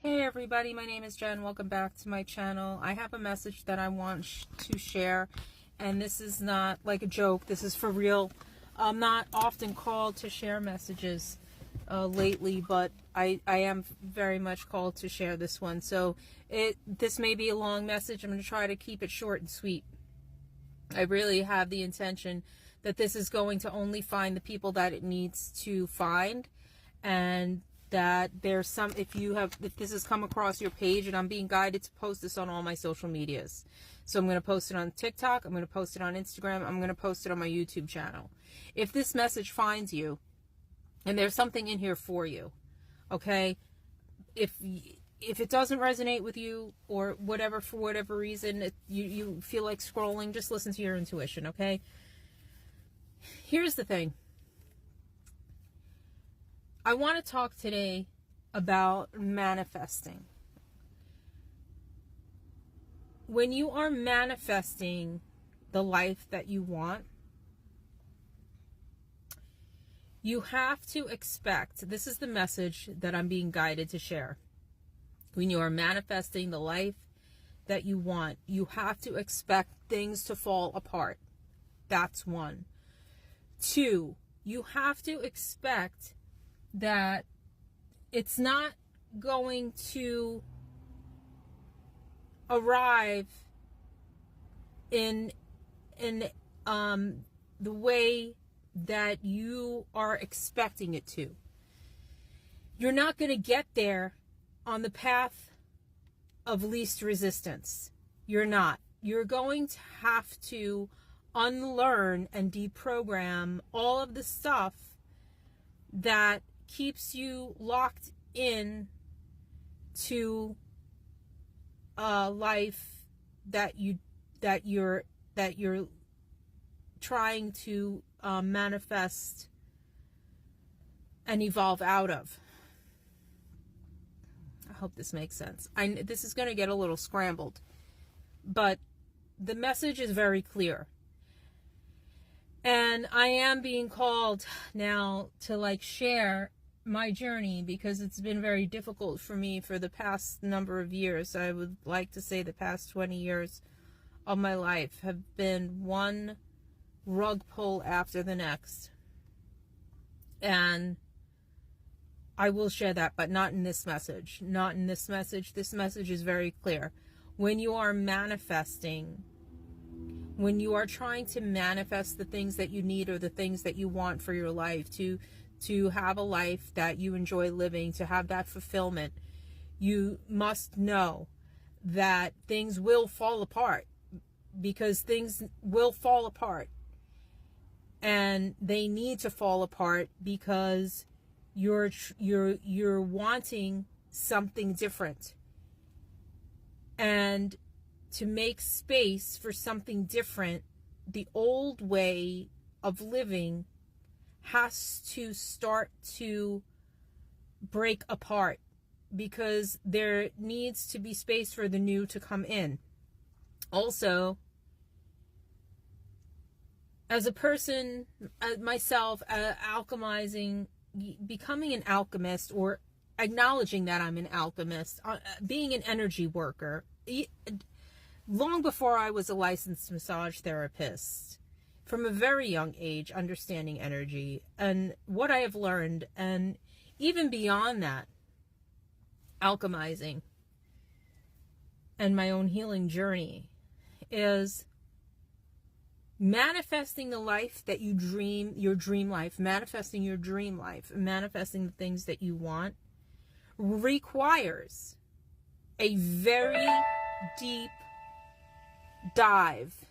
Hey everybody, my name is Jen. Welcome back to my channel. I have a message that I want to share, and this is not like a joke. This is for real. I'm not often called to share messages lately, but I am very much called to share this one. So this may be a long message. I'm going to try to keep it short and sweet. I really have the intention that this is going to only find the people that it needs to find, and that there's some, if this has come across your page, and I'm being guided to post this on all my social medias. So I'm going to post it on TikTok, I'm going to post it on Instagram, I'm going to post it on my YouTube channel. If this message finds you, and there's something in here for you, okay? If it doesn't resonate with you, or whatever, for whatever reason, you feel like scrolling, just listen to your intuition, okay? Here's the thing. I want to talk today about manifesting. When you are manifesting the life that you want, you have to expect, this is the message that I'm being guided to share. When you are manifesting the life that you want, you have to expect things to fall apart. That's one. Two, you have to expect that it's not going to arrive in the way that you are expecting it to. You're not going to get there on the path of least resistance. You're not. You're going to have to unlearn and deprogram all of the stuff that keeps you locked in to a life that you're trying to manifest and evolve out of. I hope this makes sense. This is going to get a little scrambled, but the message is very clear. And I am being called now to share my journey, because it's been very difficult for me for the past number of years. I would like to say the past 20 years of my life have been one rug pull after the next. And I will share that, but not in this message. Not in this message. This message is very clear. When you are manifesting, when you are trying to manifest the things that you need or the things that you want for your life, to have a life that you enjoy living, to have that fulfillment, you must know that things will fall apart, because things will fall apart, and they need to fall apart because you're wanting something different. And to make space for something different, the old way of living has to start to break apart, because there needs to be space for the new to come in. Also, as a person, myself, alchemizing, becoming an alchemist, or acknowledging that I'm an alchemist, being an energy worker, long before I was a licensed massage therapist, from a very young age, understanding energy and what I have learned, and even beyond that, alchemizing and my own healing journey, is manifesting the life that you dream, your dream life, manifesting your dream life, manifesting the things that you want, requires a very deep dive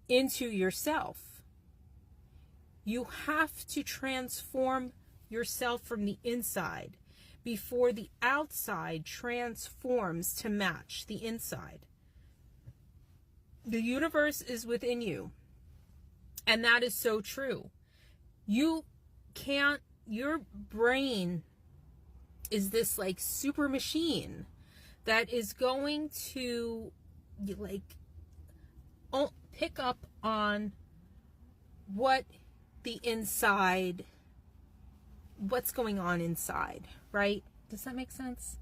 into yourself. You have to transform yourself from the inside before the outside transforms to match the inside. The universe is within you, and that is so true. Your brain is this super machine that is going to pick up on what the inside, what's going on inside, right? Does that make sense?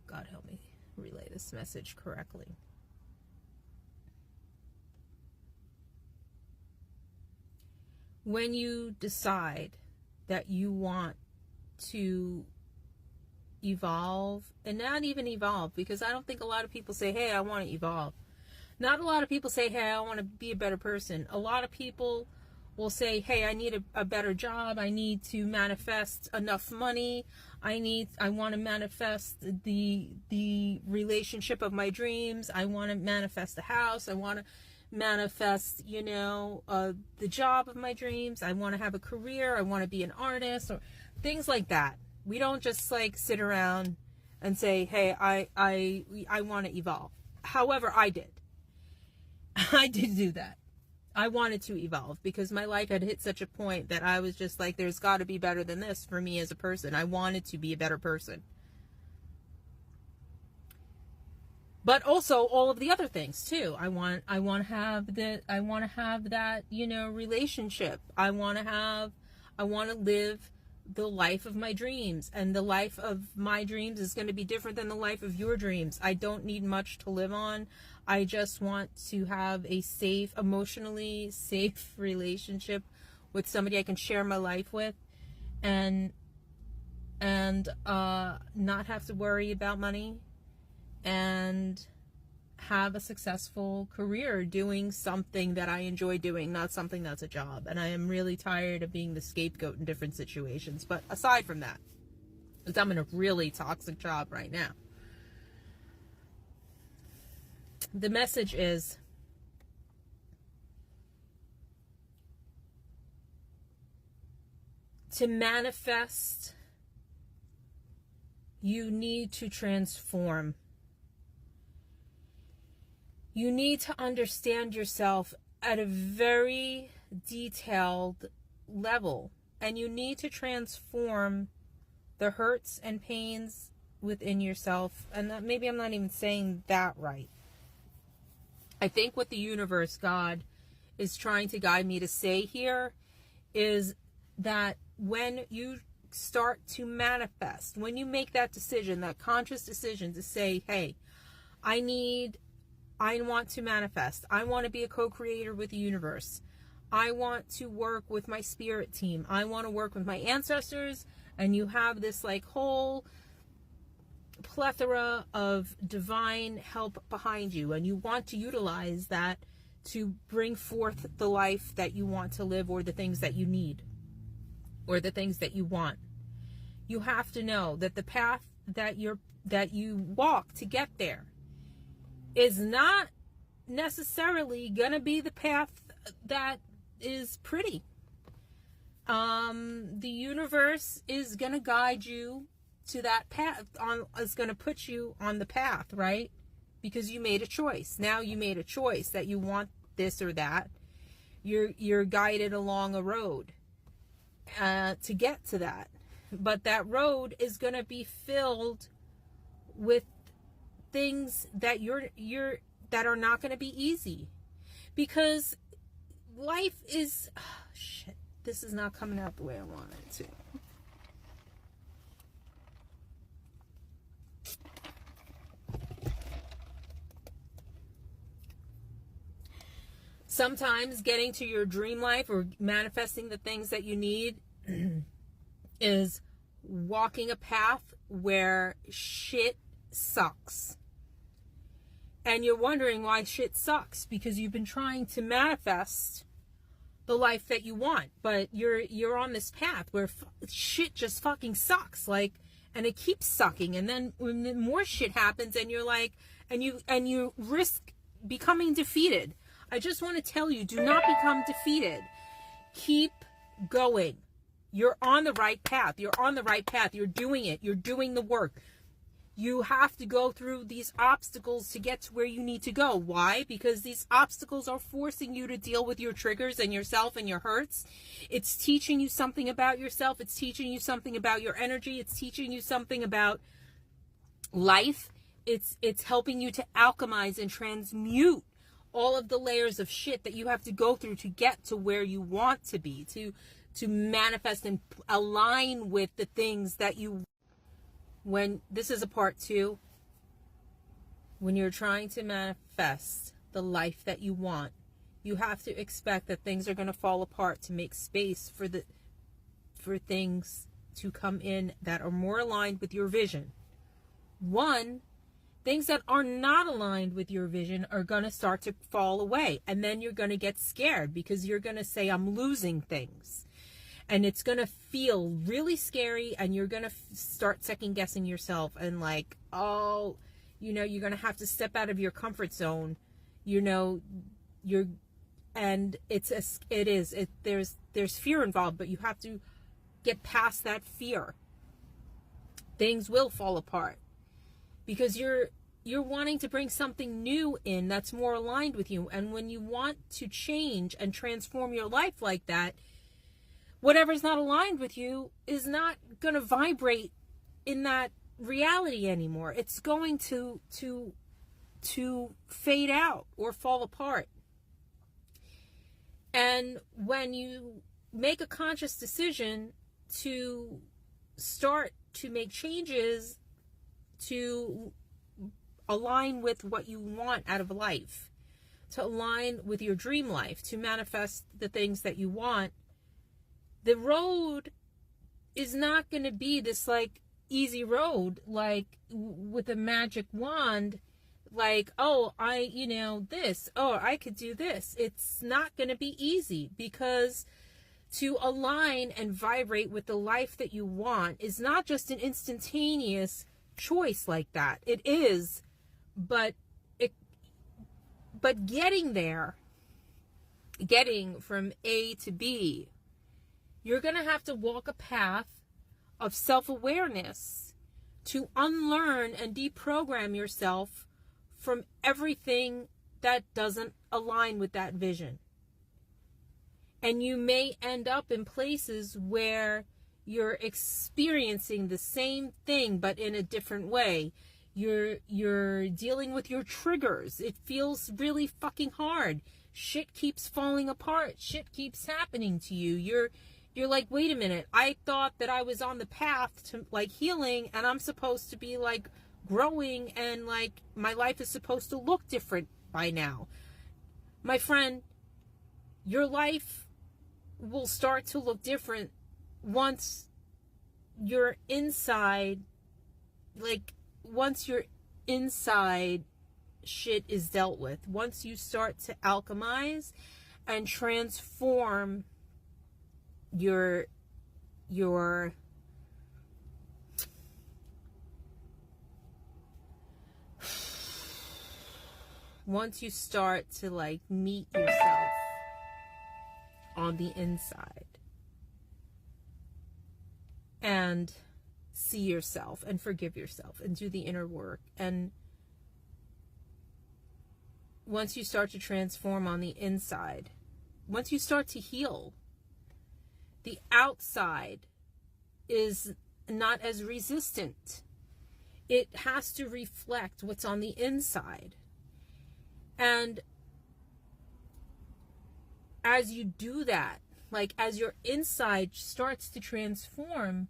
God help me relay this message correctly. When you decide that you want to evolve, and not even evolve, because I don't think a lot of people say, hey, I want to evolve. Not a lot of people say, hey, I want to be a better person. A lot of people will say, hey, I need a better job. I need to manifest enough money. I want to manifest the relationship of my dreams. I want to manifest a house. I want to manifest, the job of my dreams. I want to have a career. I want to be an artist, or things like that. We don't just like sit around and say, hey, I want to evolve. However, I did do that. I wanted to evolve because my life had hit such a point that I was just like, there's got to be better than this for me as a person. I wanted to be a better person. But also all of the other things too. I want to have that, relationship. I want to live the life of my dreams, and the life of my dreams is going to be different than the life of your dreams. I don't need much to live on. I just want to have a safe, emotionally safe relationship with somebody I can share my life with, and not have to worry about money, and have a successful career doing something that I enjoy doing, not something that's a job. And I am really tired of being the scapegoat in different situations. But aside from that, because I'm in a really toxic job right now, the message is to manifest, you need to transform. You need to understand yourself at a very detailed level, and you need to transform the hurts and pains within yourself. And that, maybe I'm not even saying that right. I think what the universe, God, is trying to guide me to say here is that when you start to manifest, when you make that decision, that conscious decision to say, hey, I want to manifest. I want to be a co-creator with the universe. I want to work with my spirit team. I want to work with my ancestors. And you have this like whole plethora of divine help behind you. And you want to utilize that to bring forth the life that you want to live, or the things that you need, or the things that you want. You have to know that the path that you walk to get there is not necessarily going to be the path that is pretty. The universe is going to guide you to that path, is going to put you on the path, right? Because you made a choice. Now you made a choice that you want this or that. You're guided along a road to get to that. But that road is going to be filled with things that that are not going to be easy, because life is shit. This is not coming out the way I want it to. Sometimes getting to your dream life or manifesting the things that you need is walking a path where shit sucks. And you're wondering why shit sucks, because you've been trying to manifest the life that you want, but you're on this path where shit just fucking sucks, like, and it keeps sucking. And then when more shit happens, and you're like, and you risk becoming defeated. I just want to tell you, do not become defeated. Keep going. You're on the right path. You're on the right path. You're doing it. You're doing the work. You have to go through these obstacles to get to where you need to go. Why? Because these obstacles are forcing you to deal with your triggers and yourself and your hurts. It's teaching you something about yourself. It's teaching you something about your energy. It's teaching you something about life. It's helping you to alchemize and transmute all of the layers of shit that you have to go through to get to where you want to be, to manifest and align with the things that you. When this is a part 2, when you're trying to manifest the life that you want, you have to expect that things are going to fall apart to make space for things to come in that are more aligned with your vision. One, things that are not aligned with your vision are going to start to fall away. And then you're going to get scared because you're going to say, I'm losing things. And it's going to feel really scary, and you're going to start second guessing yourself and like, oh, you know, you're going to have to step out of your comfort zone. You know, there's fear involved, but you have to get past that fear. Things will fall apart because you're wanting to bring something new in that's more aligned with you. And when you want to change and transform your life like that, whatever's not aligned with you is not going to vibrate in that reality anymore. It's going to fade out or fall apart. And when you make a conscious decision to start to make changes to align with what you want out of life, to align with your dream life, to manifest the things that you want, the road is not going to be this like easy road, like with a magic wand, like, oh, I could do this. It's not going to be easy, because to align and vibrate with the life that you want is not just an instantaneous choice like that. It is, but getting there, getting from A to B, you're going to have to walk a path of self-awareness to unlearn and deprogram yourself from everything that doesn't align with that vision. And you may end up in places where you're experiencing the same thing but in a different way. You're dealing with your triggers. It feels really fucking hard. Shit keeps falling apart. Shit keeps happening to you. You're like, wait a minute, I thought that I was on the path to like healing, and I'm supposed to be like growing, and like my life is supposed to look different by now. My friend, your life will start to look different once your inside shit is dealt with. Once you start to alchemize and transform your once you start to like meet yourself on the inside and see yourself and forgive yourself and do the inner work, and once you start to transform on the inside, once you start to heal, the outside is not as resistant. It has to reflect what's on the inside. And as you do that, like as your inside starts to transform,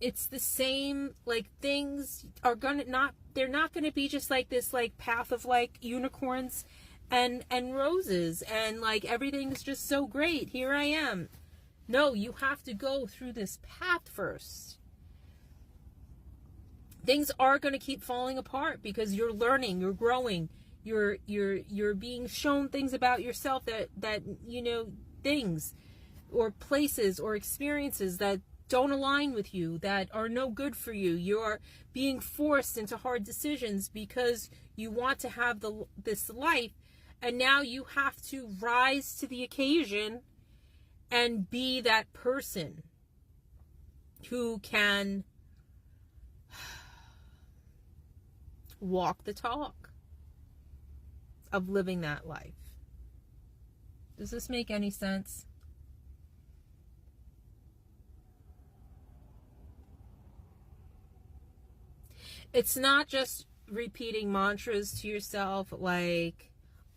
it's the same, like things are they're not gonna be just like this like path of like unicorns and roses and like everything's just so great, here I am. No, you have to go through this path first. Things are going to keep falling apart because you're learning, you're growing, you're being shown things about yourself that you know, things or places or experiences that don't align with you, that are no good for you. You're being forced into hard decisions because you want to have this life, and now you have to rise to the occasion and be that person who can walk the talk of living that life. Does this make any sense? It's not just repeating mantras to yourself like,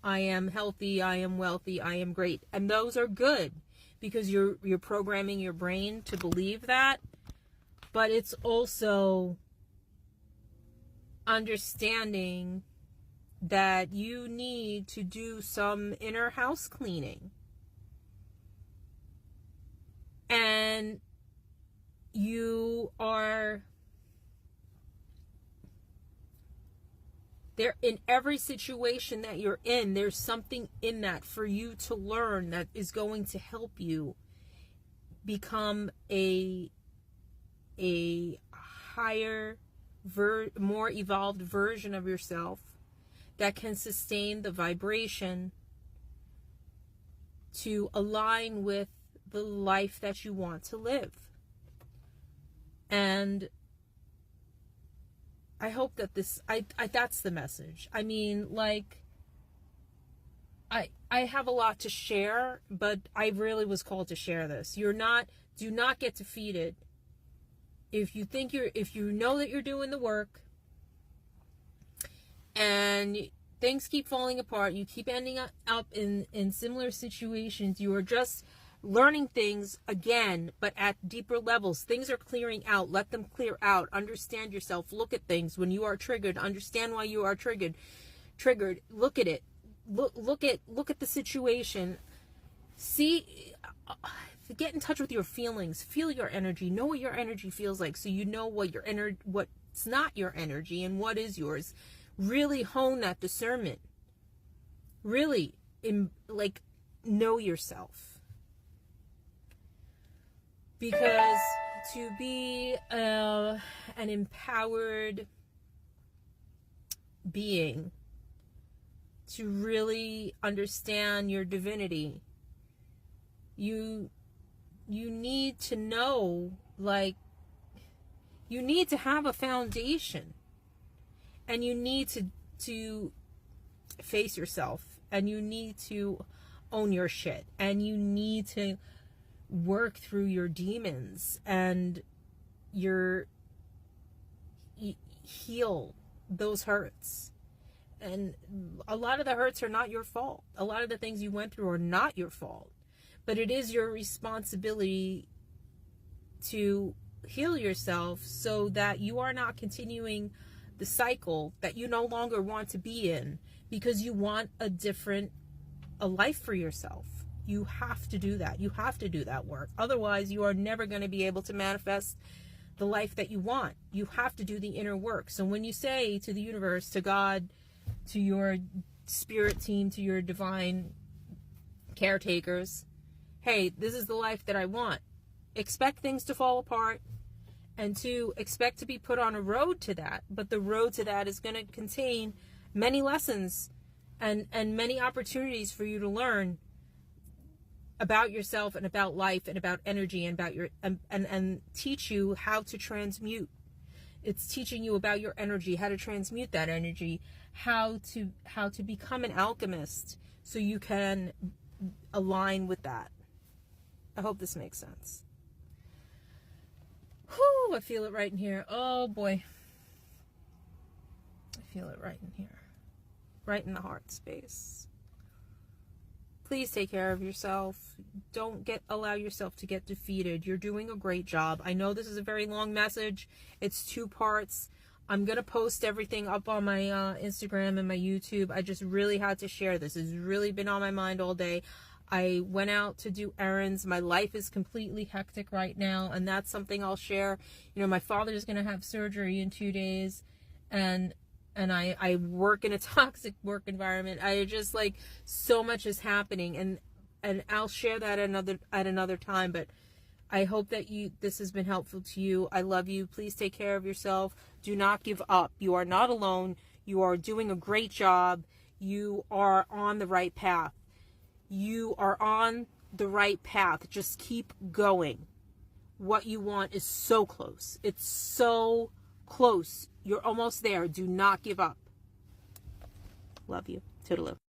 I am healthy, I am wealthy, I am great. And those are good, because you're programming your brain to believe that. But it's also understanding that you need to do some inner house cleaning. And you are there in every situation that you're in. There's something in that for you to learn that is going to help you become a higher, more evolved version of yourself that can sustain the vibration to align with the life that you want to live. And I hope that that's the message. I mean, like, I have a lot to share, but I really was called to share this. Do not get defeated. If you know that you're doing the work and things keep falling apart, you keep ending up in similar situations, you are just learning things again, but at deeper levels. Things are clearing out. Let them clear out. Understand yourself. Look at things when you are triggered. Understand why you are triggered. Look at it. Look at the situation. See, get in touch with your feelings. Feel your energy. Know what your energy feels like, so you know what's not your energy and what is yours. Really hone that discernment. Really, know yourself. Because to be an empowered being, to really understand your divinity, you need to know, you need to have a foundation, and you need to face yourself, and you need to own your shit, and you need to work through your demons and heal those hurts. And a lot of the hurts are not your fault. A lot of the things you went through are not your fault, but it is your responsibility to heal yourself so that you are not continuing the cycle that you no longer want to be in, because you want a life for yourself. You have to do that. You have to do that work. Otherwise, you are never going to be able to manifest the life that you want. You have to do the inner work. So when you say to the universe, to God, to your spirit team, to your divine caretakers, hey, this is the life that I want, expect things to fall apart, and to expect to be put on a road to that. But the road to that is going to contain many lessons and many opportunities for you to learn about yourself and about life and about energy and about your and teach you how to transmute. It's teaching you about your energy, how to transmute that energy, how to become an alchemist so you can align with that. I hope this makes sense. Whew, I feel it right in here. Oh boy. I feel it right in here. Right in the heart space. Please take care of yourself. Don't allow yourself to get defeated. You're doing a great job. I know this is a very long message. It's 2 parts. I'm going to post everything up on my Instagram and my YouTube. I just really had to share this. It's really been on my mind all day. I went out to do errands. My life is completely hectic right now, and that's something I'll share. You know, my father's going to have surgery in 2 days, and I work in a toxic work environment. I just, so much is happening, and I'll share that at another time, but I hope that this has been helpful to you. I love you. Please take care of yourself. Do not give up. You are not alone. You are doing a great job. You are on the right path. You are on the right path. Just keep going. What you want is so close. It's so close. You're almost there. Do not give up. Love you. Toodaloo.